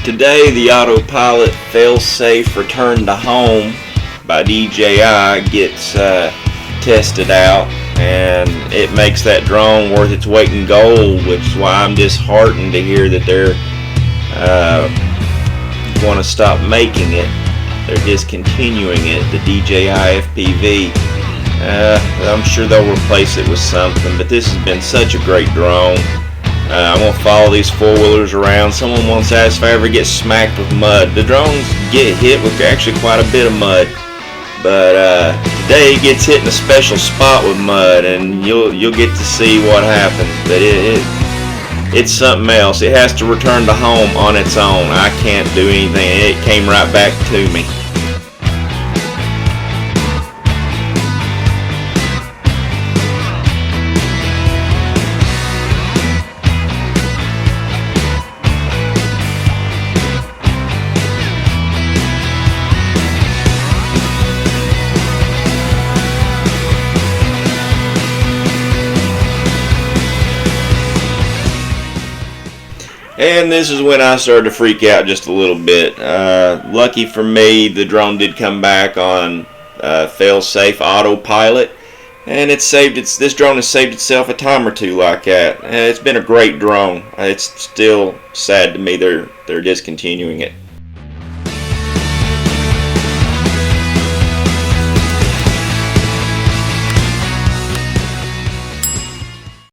Today the autopilot fail-safe return to home by DJI gets tested out, and it makes that drone worth its weight in gold, which is why I'm disheartened to hear that they're going to stop making it. They're discontinuing it, the DJI FPV. I'm sure they'll replace it with something, but this has been such a great drone. I'm going to follow these four-wheelers around. Someone once asked if I ever get smacked with mud. The drones get hit with actually quite a bit of mud, but today it gets hit in a special spot with mud, and you'll get to see what happens. But it's something else. It has to return to home on its own. I can't do anything. It came right back to me. And this is when I started to freak out just a little bit. Lucky for me, the drone did come back on fail-safe autopilot, and this drone has saved itself a time or two like that. It's been a great drone. It's still sad to me they're discontinuing it.